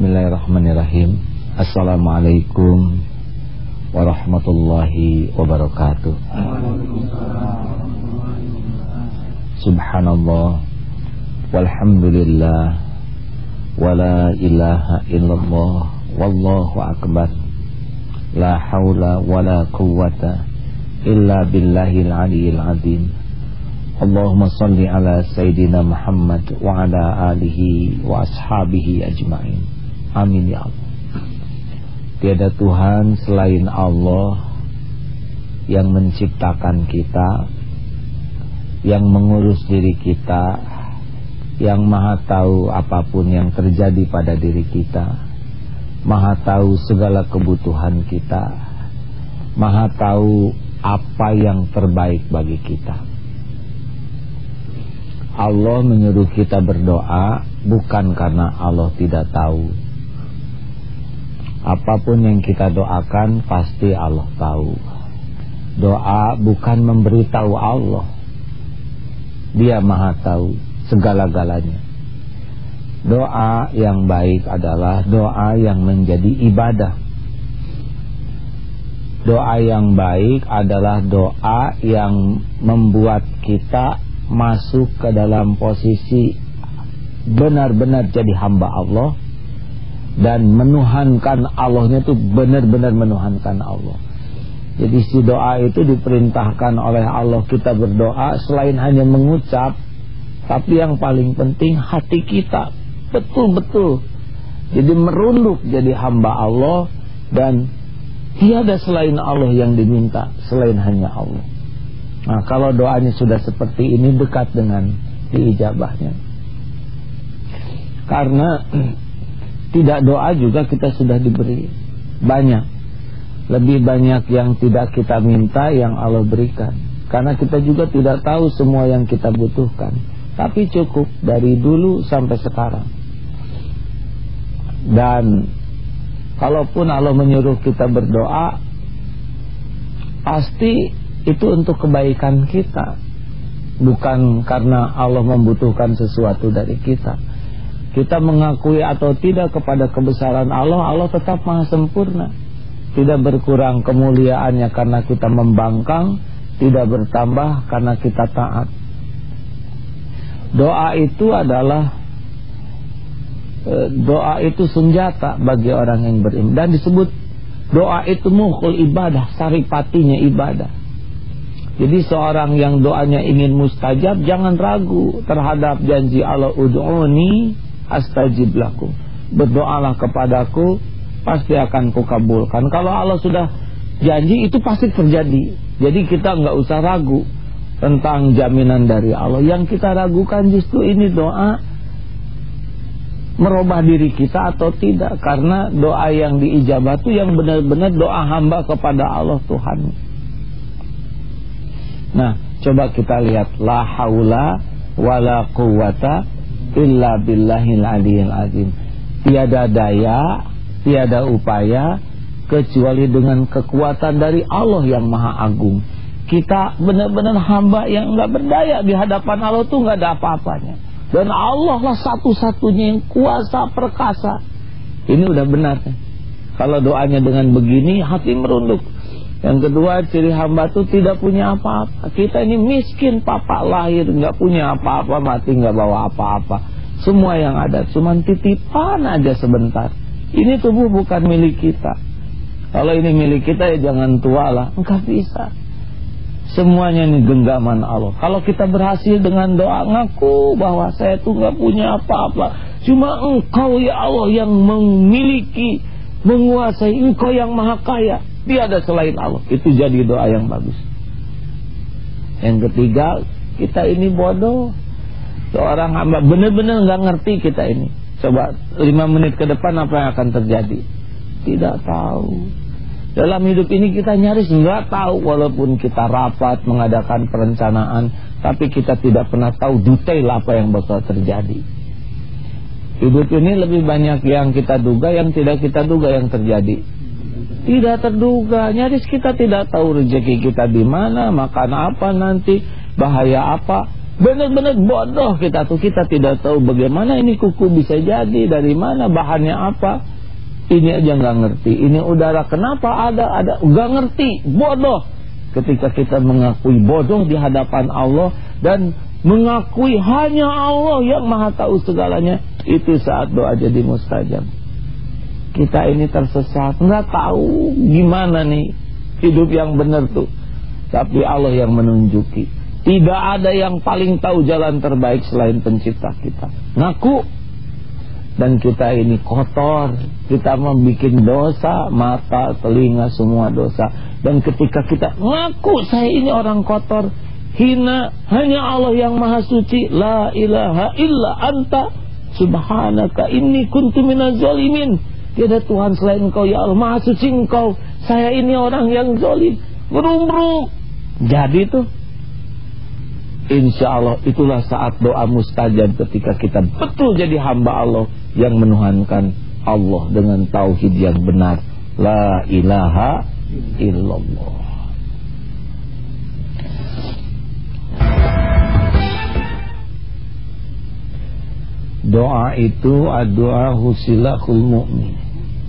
Bismillahirrahmanirrahim. Assalamualaikum warahmatullahi wabarakatuh. Subhanallah walhamdulillah wala ilaha illallah wallahu akbar. La haula wala quwwata illa billahil aliyil azim. Allahumma salli ala Sayyidina Muhammad wa ala alihi wa ashabihi ajma'in. Amin ya Allah. Tiada Tuhan selain Allah yang menciptakan kita, yang mengurus diri kita, yang maha tahu apapun yang terjadi pada diri kita, maha tahu segala kebutuhan kita, maha tahu apa yang terbaik bagi kita. Allah menyuruh kita berdoa bukan karena Allah tidak tahu. Apapun yang kita doakan pasti Allah tahu. Doa bukan memberitahu Allah. Dia maha tahu segala-galanya. Doa yang baik adalah doa yang menjadi ibadah. Doa yang baik adalah doa yang membuat kita masuk ke dalam posisi benar-benar jadi hamba Allah, dan menuhankan Allahnya itu benar-benar menuhankan Allah. Jadi si doa itu diperintahkan oleh Allah kita berdoa selain hanya mengucap, tapi yang paling penting hati kita betul-betul jadi merunduk jadi hamba Allah, dan tiada selain Allah yang diminta selain hanya Allah. Nah, kalau doanya sudah seperti ini, dekat dengan diijabahnya. Karena tidak doa juga kita sudah diberi banyak. Lebih banyak yang tidak kita minta yang Allah berikan. Karena kita juga tidak tahu semua yang kita butuhkan. Tapi cukup dari dulu sampai sekarang. Dan kalaupun Allah menyuruh kita berdoa, pasti itu untuk kebaikan kita, bukan karena Allah membutuhkan sesuatu dari kita. Kita mengakui atau tidak kepada kebesaran Allah, Allah tetap maha sempurna. Tidak berkurang kemuliaannya karena kita membangkang, tidak bertambah karena kita taat. Doa itu adalah doa itu senjata bagi orang yang beriman. Dan disebut doa itu mukhul ibadah, saripatinya ibadah. Jadi seorang yang doanya ingin mustajab, jangan ragu terhadap janji Allah, ud'uni astajib lakum. Berdoalah kepadaku, pasti akan kukabulkan. Kalau Allah sudah janji, itu pasti terjadi. Jadi kita nggak usah ragu tentang jaminan dari Allah. Yang kita ragukan justru ini doa merubah diri kita atau tidak. Karena doa yang diijabah itu yang benar-benar doa hamba kepada Allah Tuhan. Nah, coba kita lihat, la haula wala quwwata illa billahil aliyil azim. Tiada daya, tiada upaya kecuali dengan kekuatan dari Allah yang maha agung. Kita benar-benar hamba yang enggak berdaya di hadapan Allah tuh enggak ada apa-apanya. Dan Allah lah satu-satunya yang kuasa perkasa. Ini udah benar. Kalau doanya dengan begini, hati merunduk. Yang kedua, ciri hamba itu tidak punya apa-apa. Kita ini miskin, papa lahir nggak punya apa-apa, mati nggak bawa apa-apa. Semua yang ada cuman titipan aja sebentar. Ini tubuh bukan milik kita. Kalau ini milik kita ya jangan tua lah, nggak bisa. Semuanya ini genggaman Allah. Kalau kita berhasil dengan doa, ngaku bahwa saya tuh nggak punya apa-apa, cuma Engkau ya Allah yang memiliki, menguasai, Engkau yang maha kaya. Tiada selain Allah. Itu jadi doa yang bagus. Yang ketiga, kita ini bodoh. Seorang hamba benar-benar nggak ngerti kita ini. Coba 5 menit ke depan apa yang akan terjadi? Tidak tahu. Dalam hidup ini kita nyaris nggak tahu. Walaupun kita rapat mengadakan perencanaan, tapi kita tidak pernah tahu detail apa yang bakal terjadi. Hidup ini lebih banyak yang kita duga, yang tidak kita duga yang terjadi. Tidak terduga, nyaris kita tidak tahu rezeki kita di mana, makan apa nanti, bahaya apa. Benar-benar bodoh kita tuh. Kita tidak tahu bagaimana ini kuku bisa jadi, dari mana, bahannya apa. Ini aja nggak ngerti. Ini udara kenapa ada nggak ngerti. Bodoh. Ketika kita mengakui bodoh di hadapan Allah dan mengakui hanya Allah yang maha tahu segalanya, itu saat doa jadi mustajab. Kita ini tersesat, nggak tahu gimana nih hidup yang benar tuh. Tapi Allah yang menunjuki. Tidak ada yang paling tahu jalan terbaik selain pencipta kita. Ngaku. Dan kita ini kotor. Kita membuat dosa, mata, telinga, semua dosa. Dan ketika kita ngaku saya ini orang kotor, hina, hanya Allah yang maha suci. La ilaha illa anta subhanaka inni kuntu minaz zalimin. Tiada Tuhan selain Engkau ya Allah, maha suci Engkau, saya ini orang yang zalim. Berumruk. Jadi tuh, insya Allah itulah saat doa mustajab ketika kita betul jadi hamba Allah yang menuhankan Allah dengan tauhid yang benar. La ilaha illallah. Doa itu doa husilahul mu'min.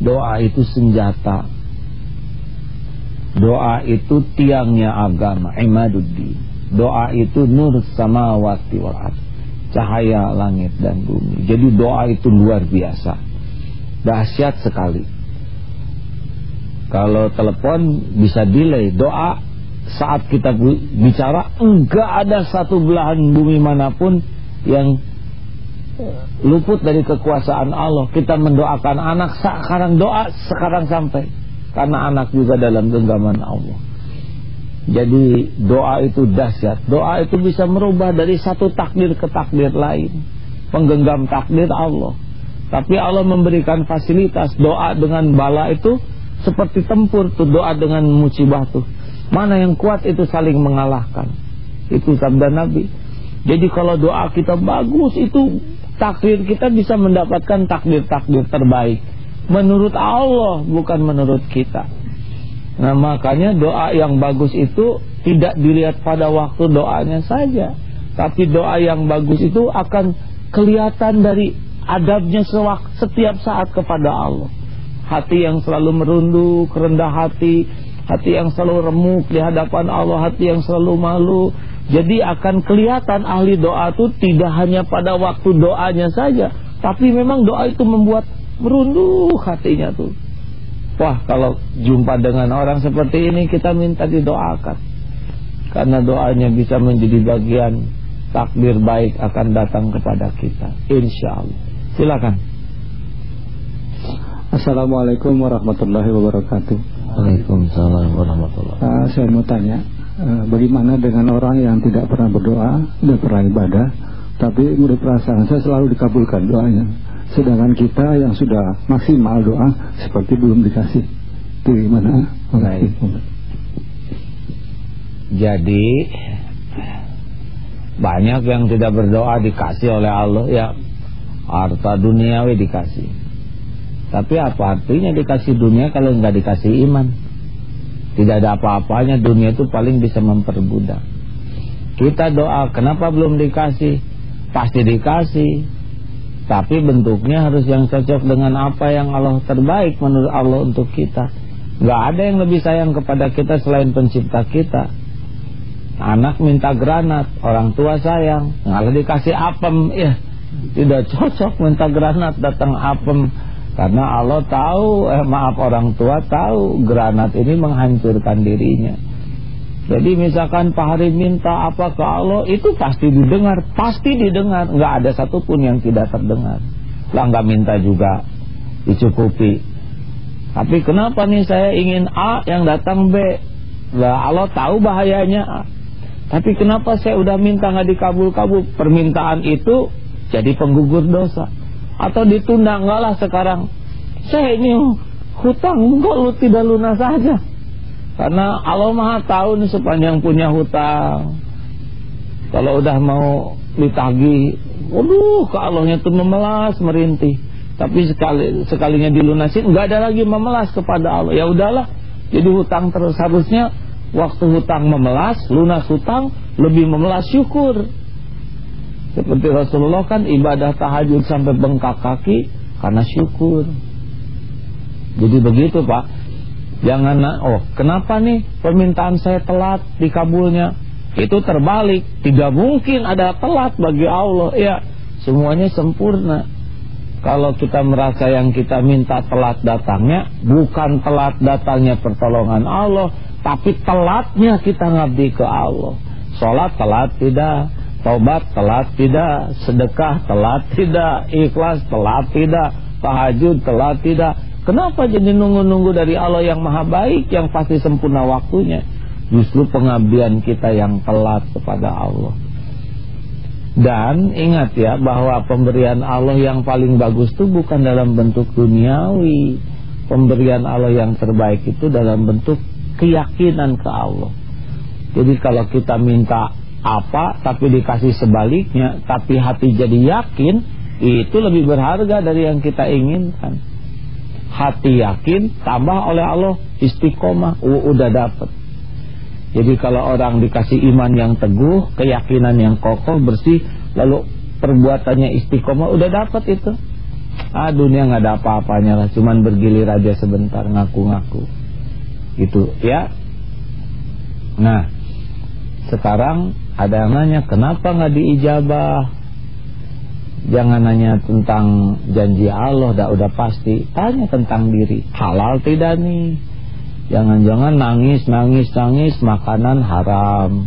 Doa itu senjata. Doa itu tiangnya agama, imaduddin. Doa itu nur samawati wal ardh, cahaya langit dan bumi. Jadi doa itu luar biasa, dahsyat sekali. Kalau telepon bisa delay. Doa saat kita bicara, enggak ada satu belahan bumi manapun yang luput dari kekuasaan Allah. Kita mendoakan anak, sekarang doa, sekarang sampai. Karena anak juga dalam genggaman Allah. Jadi doa itu dahsyat. Doa itu bisa merubah dari satu takdir ke takdir lain. Penggenggam takdir Allah. Tapi Allah memberikan fasilitas. Doa dengan bala itu seperti tempur tuh. Doa dengan musibah tuh, mana yang kuat itu saling mengalahkan. Itu sabda Nabi. Jadi kalau doa kita bagus, itu takdir kita bisa mendapatkan takdir-takdir terbaik menurut Allah, bukan menurut kita. Nah makanya doa yang bagus itu tidak dilihat pada waktu doanya saja, tapi doa yang bagus itu akan kelihatan dari adabnya setiap saat kepada Allah. Hati yang selalu merunduk, rendah hati, hati yang selalu remuk di hadapan Allah, hati yang selalu malu. Jadi akan kelihatan ahli doa itu tidak hanya pada waktu doanya saja, tapi memang doa itu membuat merunduk hatinya tuh. Wah, kalau jumpa dengan orang seperti ini, kita minta didoakan, karena doanya bisa menjadi bagian takdir baik akan datang kepada kita, insya Allah. Silakan. Assalamualaikum warahmatullahi wabarakatuh. Waalaikumsalam warahmatullahi wabarakatuh. Saya mau tanya, bagaimana dengan orang yang tidak pernah berdoa, tidak pernah ibadah, tapi menurut perasaan saya selalu dikabulkan doanya, sedangkan kita yang sudah maksimal doa seperti belum dikasih. Itu gimana? Baik. Jadi banyak yang tidak berdoa dikasih oleh Allah, ya harta duniawi dikasih. Tapi apa artinya dikasih dunia kalau nggak dikasih iman? Tidak ada apa-apanya. Dunia itu paling bisa memperbudak. Kita doa, kenapa belum dikasih? Pasti dikasih, tapi bentuknya harus yang cocok dengan apa yang Allah terbaik menurut Allah untuk kita. Nggak ada yang lebih sayang kepada kita selain pencipta kita. Anak minta granat, orang tua sayang, nggak dikasih apem, ya tidak cocok. Minta granat datang apem. Karena Allah tahu, orang tua tahu granat ini menghancurkan dirinya. Jadi misalkan Pak Hari minta apa ke Allah, itu pasti didengar, nggak ada satupun yang tidak terdengar. Lah nggak minta juga dicukupi. Tapi kenapa nih saya ingin A yang datang B? Lah Allah tahu bahayanya A. Tapi kenapa saya udah minta nggak dikabul-kabul? Permintaan itu jadi penggugur dosa. Atau ditunda, enggak lah sekarang saya ini hutang, kok lu tidak lunas saja. Karena Allah maha tahu nih sepanjang punya hutang. Kalau udah mau ditagih, waduh ke Allahnya tuh memelas, merintih. Tapi sekalinya dilunasin, enggak ada lagi memelas kepada Allah. Ya udahlah, jadi hutang terus. Harusnya waktu hutang memelas, lunas hutang, lebih memelas syukur. Seperti Rasulullah kan ibadah tahajud sampai bengkak kaki karena syukur. Jadi begitu Pak. Jangan, kenapa nih permintaan saya telat dikabulnya? Itu terbalik. Tidak mungkin ada telat bagi Allah. Ya, semuanya sempurna. Kalau kita merasa yang kita minta telat datangnya, bukan telat datangnya pertolongan Allah, tapi telatnya kita ngabdi ke Allah. Sholat telat tidak, taubat telat tidak, sedekah telat tidak, ikhlas telat tidak, tahajud telat tidak. Kenapa jadi nunggu-nunggu dari Allah yang maha baik, yang pasti sempurna waktunya? Justru pengabdian kita yang telat kepada Allah. Dan ingat ya, bahwa pemberian Allah yang paling bagus itu bukan dalam bentuk duniawi. Pemberian Allah yang terbaik itu dalam bentuk keyakinan ke Allah. Jadi kalau kita minta apa tapi dikasih sebaliknya, tapi hati jadi yakin, itu lebih berharga dari yang kita inginkan. Hati yakin tambah oleh Allah istiqomah, udah dapet. Jadi kalau orang dikasih iman yang teguh, keyakinan yang kokoh, bersih, lalu perbuatannya istiqomah, udah dapet itu. Dunia nggak ada apa-apanya lah, cuman bergilir aja sebentar, ngaku-ngaku gitu ya. Nah, sekarang ada yang nanya, kenapa nggak diijabah? Jangan nanya tentang janji Allah, udah pasti. Tanya tentang diri, halal tidak nih? Jangan-jangan nangis, makanan haram,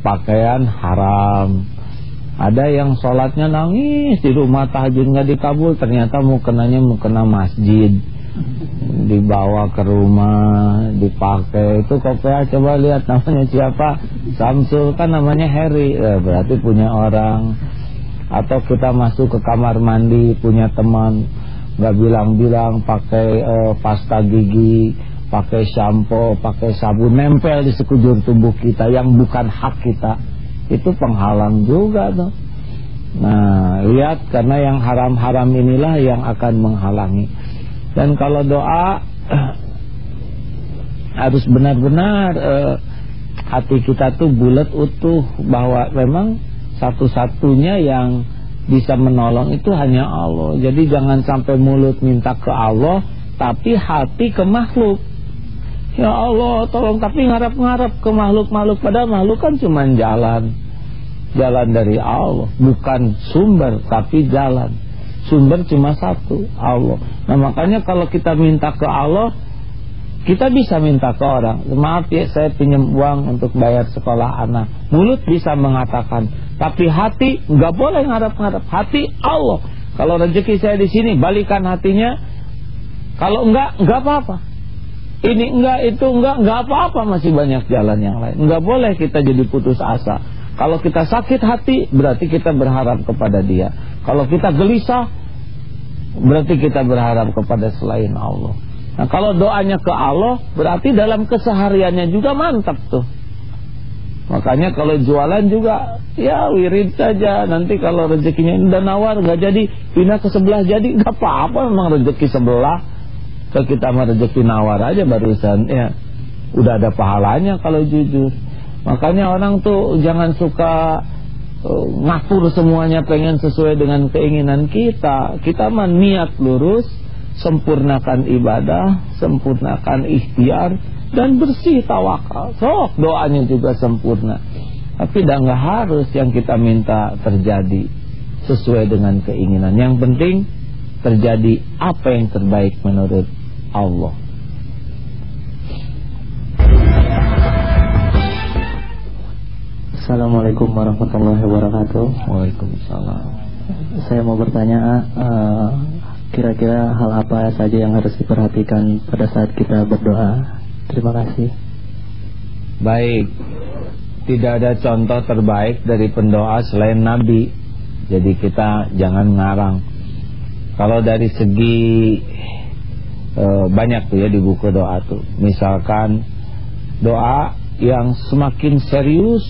pakaian haram. Ada yang sholatnya nangis di rumah, tahajud nggak dikabul, ternyata mau kena masjid, dibawa ke rumah, dipakai. Itu kopea, coba lihat namanya siapa, Samsul, kan namanya Harry, berarti punya orang. Atau kita masuk ke kamar mandi, punya teman, nggak bilang-bilang pakai pasta gigi, pakai shampoo, pakai sabun, nempel di sekujur tubuh kita yang bukan hak kita. Itu penghalang juga tuh. Nah, lihat, karena yang haram-haram inilah yang akan menghalangi. Dan kalau doa harus benar-benar hati kita tuh bulat utuh, bahwa memang satu-satunya yang bisa menolong itu hanya Allah. Jadi jangan sampai mulut minta ke Allah tapi hati ke makhluk. Ya Allah tolong, tapi ngarap-ngarap ke makhluk-makhluk, padahal makhluk kan cuma jalan dari Allah, bukan sumber tapi jalan. Sumber cuma satu, Allah. Nah makanya kalau kita minta ke Allah, kita bisa minta ke orang. Maaf ya, saya pinjam uang untuk bayar sekolah anak. Mulut bisa mengatakan, tapi hati nggak boleh ngarap-ngarap. Hati Allah. Kalau rezeki saya di sini, balikan hatinya. Kalau nggak apa-apa. Ini enggak, itu enggak apa-apa, masih banyak jalan yang lain. Enggak boleh kita jadi putus asa. Kalau kita sakit hati, berarti kita berharap kepada Dia. Kalau kita gelisah, berarti kita berharap kepada selain Allah. Nah, kalau doanya ke Allah, berarti dalam kesehariannya juga mantap tuh. Makanya kalau jualan juga, ya wirid saja. Nanti kalau rezekinya udah nawar, nggak jadi, pindah ke sebelah jadi, nggak apa-apa, memang rezeki sebelah. Kalau kita mah rezeki nawar aja barusan, ya udah ada pahalanya kalau jujur. Makanya orang tuh jangan suka ngatur semuanya pengen sesuai dengan keinginan kita. Kita mah niat lurus, sempurnakan ibadah, sempurnakan ikhtiar, dan bersih tawakal. Sok doanya juga sempurna. Tapi dah nggak harus yang kita minta terjadi sesuai dengan keinginan. Yang penting terjadi apa yang terbaik menurut Allah. Assalamualaikum warahmatullahi wabarakatuh. Waalaikumsalam. Saya mau bertanya, kira-kira hal apa saja yang harus diperhatikan pada saat kita berdoa? Terima kasih. Baik, tidak ada contoh terbaik dari pendoa selain Nabi. Jadi kita jangan ngarang. Kalau dari segi banyak tuh ya di buku doa tuh. Misalkan doa yang semakin serius,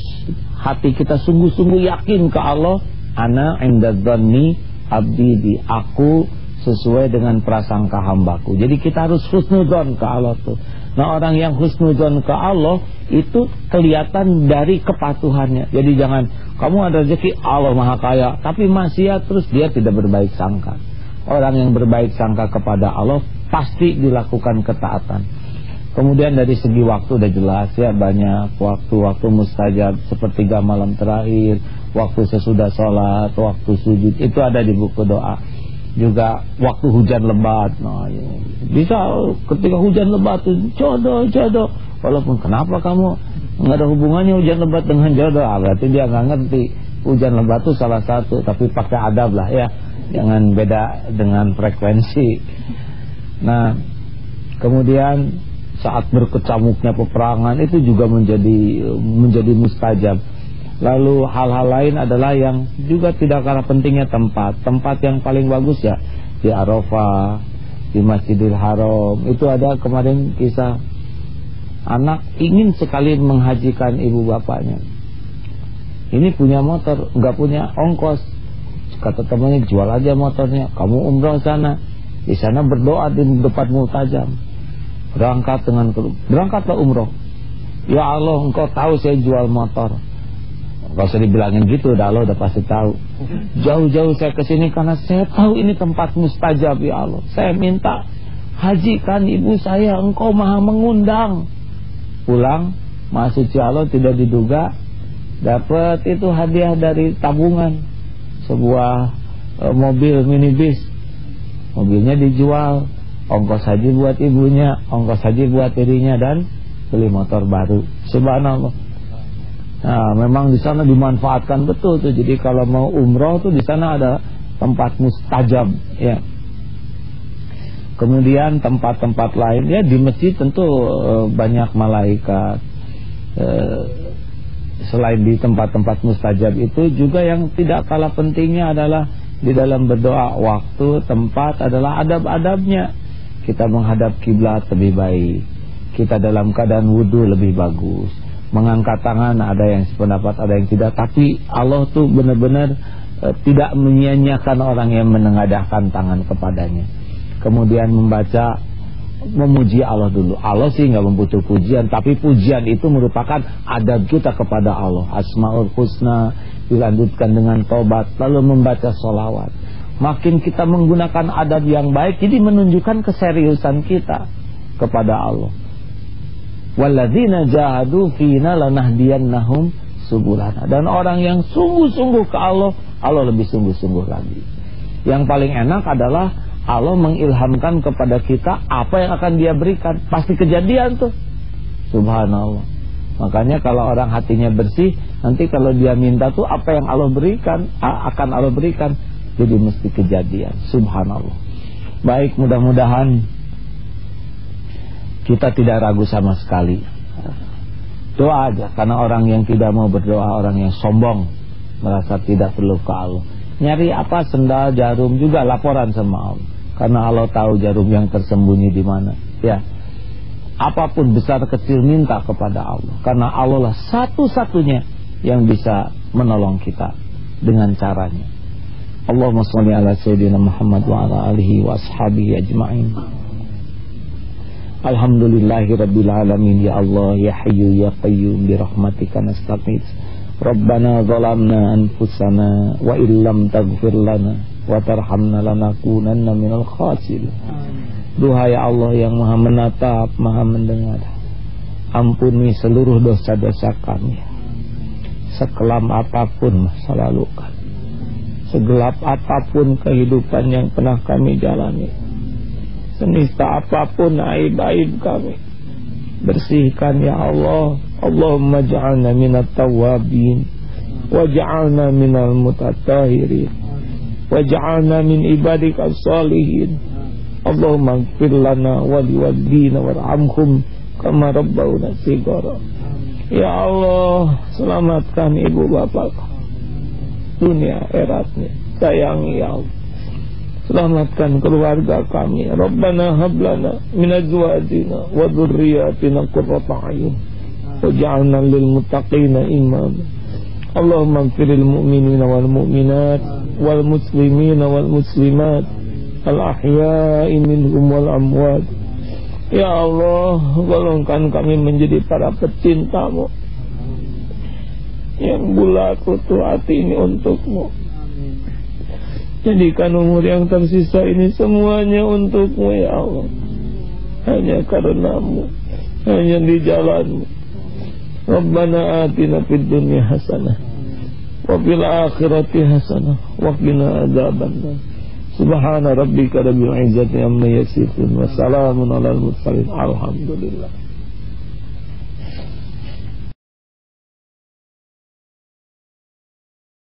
hati kita sungguh-sungguh yakin ke Allah. Ana inda dzanni abdi bi, aku sesuai dengan prasangka hambaku. Jadi kita harus husnudzon ke Allah tuh. Nah, orang yang husnudzon ke Allah itu kelihatan dari kepatuhannya. Jadi jangan kamu ada rezeki, Allah Maha Kaya, tapi maksiat terus dia tidak berbaik sangka. Orang yang berbaik sangka kepada Allah pasti dilakukan ketaatan. Kemudian dari segi waktu udah jelas ya, banyak waktu-waktu mustajab, sepertiga malam terakhir, waktu sesudah sholat, waktu sujud, itu ada di buku doa. Juga waktu hujan lebat, nah, bisa ketika hujan lebat itu jodoh. Walaupun kenapa kamu nggak ada hubungannya hujan lebat dengan jodoh, berarti dia nggak ngerti. Hujan lebat itu salah satu, tapi pakai adab lah ya, jangan beda dengan frekuensi. Nah, kemudian saat berkecamuknya peperangan itu juga menjadi mustajab. Lalu hal-hal lain adalah yang juga tidak kalah pentingnya tempat yang paling bagus ya di Arafah, di Masjidil Haram. Itu ada kemarin kisah anak ingin sekali menghajikan ibu bapaknya. Ini punya motor, nggak punya ongkos. Kata temannya, jual aja motornya, kamu umroh sana, di sana berdoa di depan multajam. Berangkatlah umroh. Ya Allah, engkau tahu saya jual motor. Gak usah dibilangin gitu, Allah udah pasti tahu. Jauh-jauh saya kesini karena saya tahu ini tempat mustajab ya Allah. Saya minta hajikan ibu saya, engkau maha mengundang. Pulang, maha suci Allah tidak diduga dapat itu hadiah dari tabungan, sebuah mobil minibus. Mobilnya dijual, ongkos haji buat ibunya, ongkos haji buat dirinya, dan beli motor baru. Subhanallah. Nah, memang di sana dimanfaatkan betul tuh. Jadi kalau mau umroh tuh di sana ada tempat mustajab ya. Kemudian tempat-tempat lain ya, di masjid tentu banyak malaikat. Selain di tempat-tempat mustajab itu juga yang tidak kalah pentingnya adalah di dalam berdoa, waktu, tempat adalah adab-adabnya. Kita menghadap kiblat lebih baik. Kita dalam keadaan wudu lebih bagus. Mengangkat tangan ada yang sependapat, ada yang tidak. Tapi Allah tuh benar-benar tidak menyia-nyiakan orang yang menengadahkan tangan kepadanya. Kemudian memuji Allah dulu. Allah sih nggak membutuh pujian, tapi pujian itu merupakan adab kita kepada Allah. Asmaul Husna dilanjutkan dengan tobat, lalu membaca sholawat. Makin kita menggunakan adab yang baik, jadi menunjukkan keseriusan kita kepada Allah. Walladzina jahadu fina lanahdiyannahum subulana. Dan orang yang sungguh-sungguh ke Allah, Allah lebih sungguh-sungguh lagi. Yang paling enak adalah Allah mengilhamkan kepada kita apa yang akan dia berikan. Pasti kejadian tuh. Subhanallah. Makanya kalau orang hatinya bersih, nanti kalau dia minta tuh apa yang Allah berikan, akan Allah berikan, jadi mesti kejadian. Subhanallah. Baik, mudah-mudahan kita tidak ragu sama sekali. Doa aja, karena orang yang tidak mau berdoa, orang yang sombong, merasa tidak perlu ke Allah. Nyari apa, sendal, jarum, juga laporan sama Allah. Karena Allah tahu jarum yang tersembunyi di mana. Ya, apapun besar kecil minta kepada Allah. Karena Allah lah satu-satunya yang bisa menolong kita dengan caranya. Allahumma sholli ala sayyidina Muhammad wa ala alihi wa ashabihi ajma'in. Alhamdulillahi rabbil alamin. Ya Allah, ya Hayyu ya Qayyum, bi rahmatika nastaghits. Rabbana zalamna anfusana wa illam taghfir lana wa tarhamna lanakunanna minal khasirin. Duhai Allah yang maha menatap, maha mendengar, ampuni seluruh dosa-dosa kami. Sekelam apapun masa lalu kami, segelap apapun kehidupan yang pernah kami jalani, senista apapun aib-aib kami, bersihkan ya Allah. Allahumma ja'alna minat tawabin, waj'alna minal mutatahhirin, waj'alna min ibadika salihin. Allahumma ighfir lana wa liwalidina warhamhum kama rabbawna shighara. Ya Allah, selamatkan ibu bapak dunia akhiratnya, sayangi ya Allah. Selamatkan keluarga kami. Rabbana hablana min azwajina wa dhurriyyatina qurrata a'yun waj'alna lil muttaqina imama. Allahumma ighfiril mu'minina wal mu'minat wal muslimina wal muslimat al ahya'i minhum wal amwat Ya Allah, golongkan kami menjadi para pecinta-Mu yang bulat utuh hati ini untuk-Mu. Jadikan umur yang tersisa ini semuanya untuk-Mu ya Allah. Hanya karena-Mu, hanya di jalan-Mu. Rabbana atina fid dunya hasanah wa fil akhirati hasanah wa qina adzabannar. Subhana rabbika rabbil izzati amma yasifun wa salamun alal mursalin. Alhamdulillah.